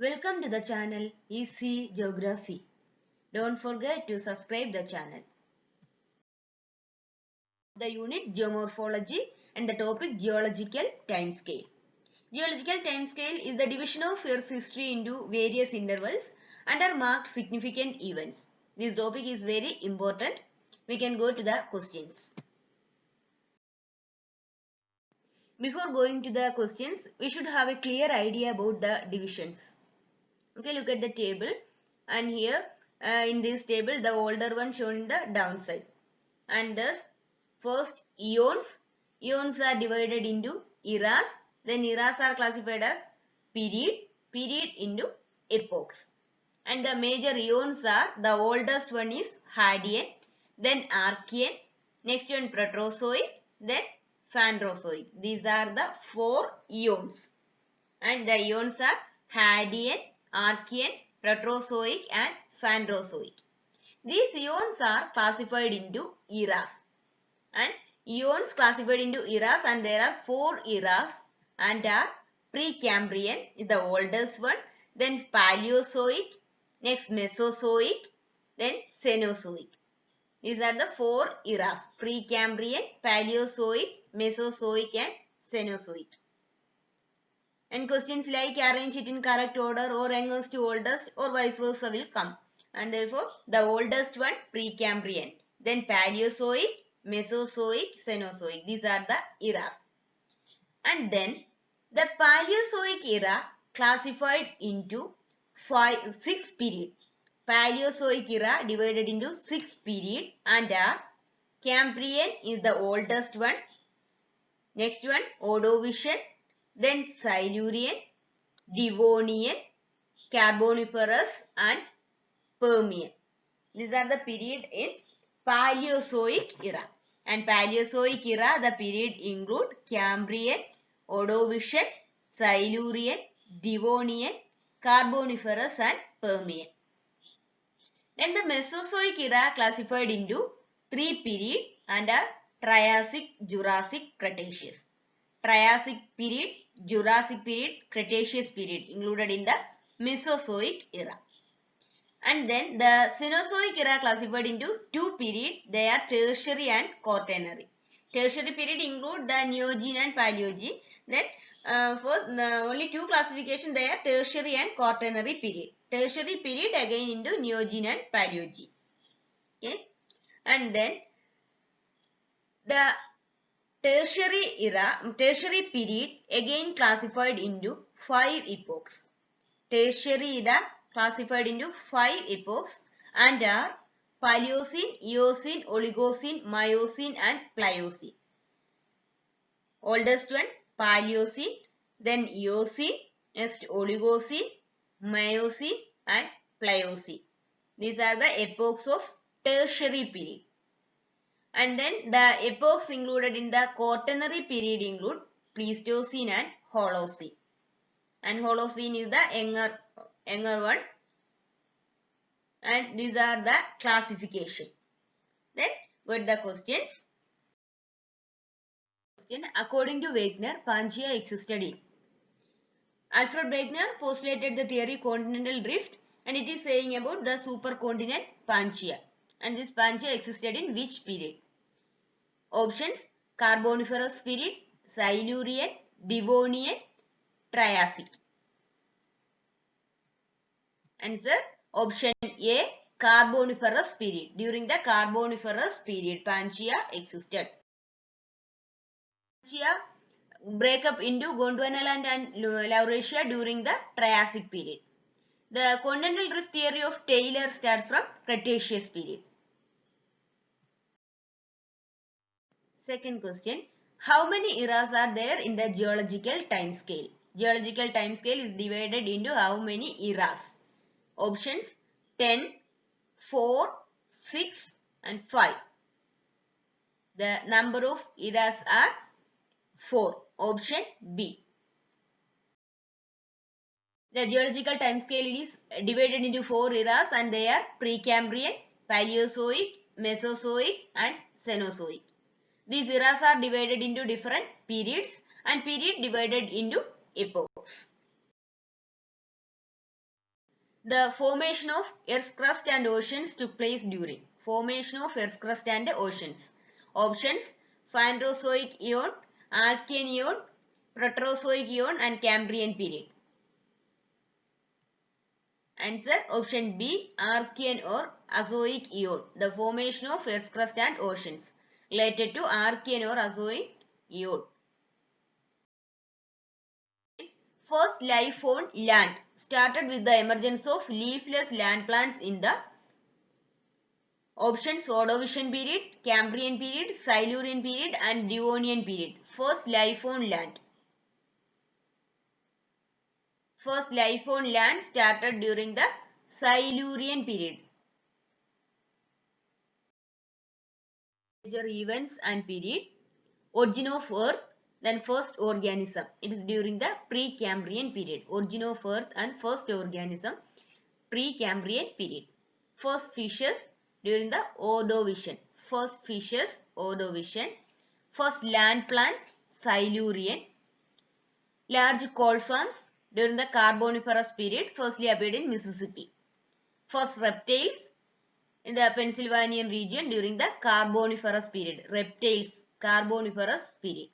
Welcome to the channel Easy Geography. Don't forget to subscribe the channel. The unit Geomorphology and the topic Geological Timescale. Geological timescale is the division of Earth's history into various intervals and are marked significant events. This topic is very important. We can go to the questions. Before going to the questions, we should have a clear idea about the divisions. Okay, look at the table, and here in this table the older one shown in the downside, and thus first eons are divided into eras, then eras are classified as period into epochs, and the major eons are, the oldest one is Hadean, then Archean, next one Proterozoic, then Phanerozoic. These are the 4 eons, and the eons are Hadean, Archean, Proterozoic and Phanerozoic. These eons are classified into eras, and eons classified into eras, and there are 4 eras and are Precambrian is the oldest one, then Paleozoic, next Mesozoic, then Cenozoic. These are the 4 eras: Precambrian, Paleozoic, Mesozoic and Cenozoic. And questions like arrange it in correct order or youngest to oldest or vice versa will come. And therefore, the oldest one Precambrian, then Paleozoic, Mesozoic, Cenozoic. These are the eras. And then the Paleozoic era classified into 6 period. Paleozoic era divided into 6 period and are Cambrian is the oldest one. Next one Ordovician, then Silurian, Devonian, Carboniferous and Permian. These are the period in Paleozoic era. And Paleozoic era, the period include Cambrian, Ordovician, Silurian, Devonian, Carboniferous and Permian. Then the Mesozoic era classified into 3 period and are Triassic, Jurassic, Cretaceous. Triassic period, Jurassic period, Cretaceous period included in the Mesozoic era. And then the Cenozoic era classified into 2 period. They are Tertiary and Quaternary. Tertiary period include the Neogene and Paleogene. Then first only 2 classification they are Tertiary and Quaternary period. Tertiary period again into Neogene and Paleogene. Okay, and then the tertiary period again classified into 5 epochs. Tertiary era classified into 5 epochs and are Paleocene, Eocene, Oligocene, Miocene and Pliocene. Oldest one Paleocene, then Eocene, next Oligocene, Miocene and Pliocene. These are the epochs of tertiary period. And then the epochs included in the Quaternary period include Pleistocene and Holocene. And Holocene is the younger one. And these are the classification. Then got the questions. According to Wegener, Pangaea existed in. Alfred Wegener postulated the theory continental drift, and it is saying about the supercontinent Pangaea. And this Pangaea existed in which period? Options: Carboniferous period, Silurian, Devonian, Triassic. Answer option A, Carboniferous period. During the Carboniferous period, Pangaea existed. Pangaea break up into Gondwanaland and Laurasia during the Triassic period. The continental drift theory of Taylor starts from Cretaceous period. Second question, how many eras are there in the geological time scale? Geological time scale is divided into how many eras? Options 10, 4, 6 and 5. The number of eras are 4. Option B. The geological time scale is divided into 4 eras and they are Precambrian, Paleozoic, Mesozoic and Cenozoic. These eras are divided into different periods and period divided into epochs. The formation of Earth's crust and oceans took place during. Formation of Earth's crust and oceans. Options: Phanerozoic Eon, Archean Eon, Proterozoic Eon and Cambrian period. Answer option B, Archean or Azoic Eon. The formation of Earth's crust and oceans related to Archean or Azoic Eon. First life on land started with the emergence of leafless land plants in the options: Ordovician period, Cambrian period, Silurian period and Devonian period. First life on land. First life on land started during the Silurian period. Major events and period. Origin of Earth, then first organism. It is during the Precambrian period. Origin of Earth and first organism, Precambrian period. First fishes during the Ordovician. First fishes, Ordovician. First land plants, Silurian. Large coal swamps during the Carboniferous period, firstly appeared in Mississippi. First reptiles in the Pennsylvanian region during the Carboniferous period. Reptiles, Carboniferous period.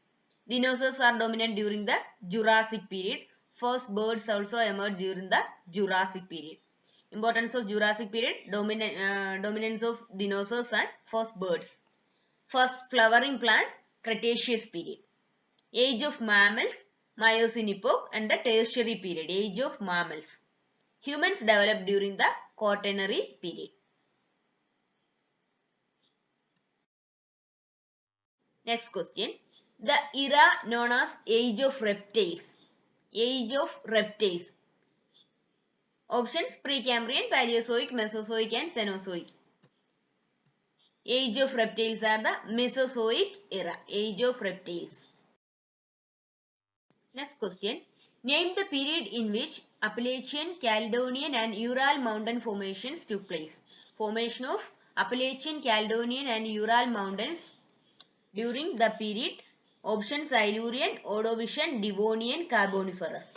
Dinosaurs are dominant during the Jurassic period. First birds also emerged during the Jurassic period. Importance of Jurassic period, dominance of dinosaurs and first birds. First flowering plants, Cretaceous period. Age of mammals, Miocene epoch and the Tertiary period. Age of mammals. Humans developed during the Quaternary period. Next question. The era known as Age of Reptiles. Age of Reptiles. Options: Precambrian, Paleozoic, Mesozoic and Cenozoic. Age of Reptiles are the Mesozoic era. Age of Reptiles. Next question. Name the period in which Appalachian, Caledonian and Ural mountain formations took place. Formation of Appalachian, Caledonian and Ural mountains during the period. Options: Silurian, Ordovician, Devonian, Carboniferous.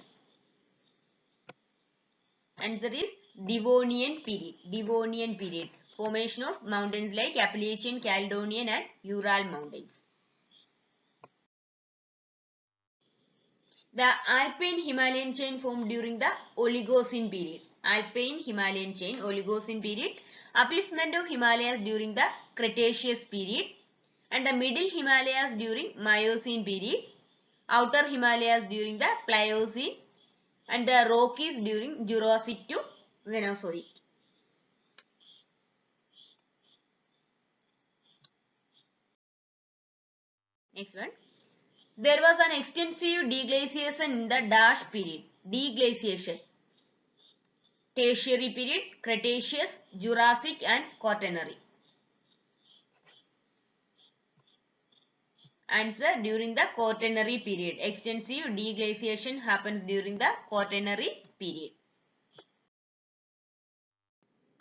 Answer is Devonian period. Devonian period. Formation of mountains like Appalachian, Caledonian and Ural mountains. The Alpine Himalayan chain formed during the Oligocene period. Alpine Himalayan chain, Oligocene period. Upliftment of Himalayas during the Cretaceous period. And the Middle Himalayas during Miocene period. Outer Himalayas during the Pliocene. And the Rockies during Jurassic to Cenozoic. Next one. There was an extensive deglaciation in the Dash period. Deglaciation. Tertiary period, Cretaceous, Jurassic and Quaternary. Answer: during the Quaternary period. Extensive deglaciation happens during the Quaternary period.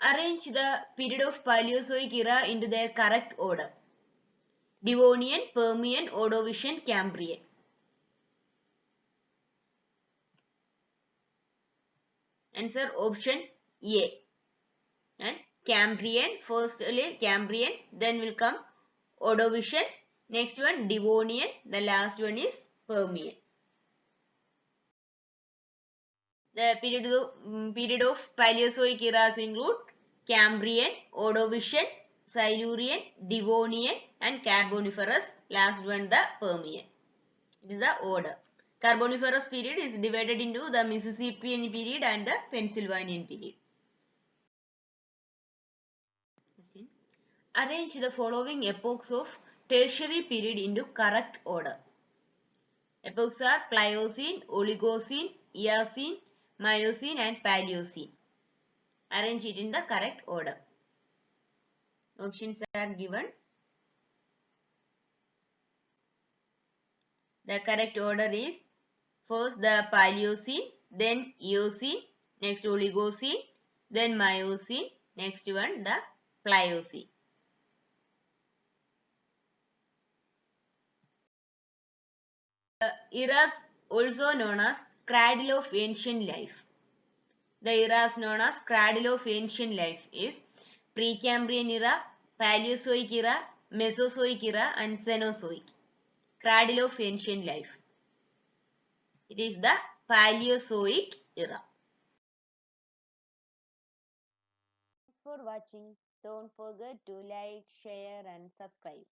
Arrange the period of Paleozoic era into their correct order. Devonian, Permian, Ordovician, Cambrian. Answer option A. And Cambrian, firstly Cambrian, then will come Ordovician, next one Devonian, the last one is Permian. The period of Paleozoic eras include Cambrian, Ordovician, Silurian, Devonian and Carboniferous, last one the Permian. It is the order. Carboniferous period is divided into the Mississippian period and the Pennsylvanian period. Arrange the following epochs of Tertiary period into correct order. Epochs are Pliocene, Oligocene, Eocene, Miocene and Paleocene. Arrange it in the correct order. Options are given. The correct order is first the Paleocene, then Eocene, next Oligocene, then Miocene, next one the Pliocene. Eras also known as cradle of ancient life. The eras known as cradle of ancient life is Precambrian era, Paleozoic era, Mesozoic era, and Cenozoic. Cradle of ancient life. It is the Paleozoic era. Thanks for watching. Don't forget to like, share, and subscribe.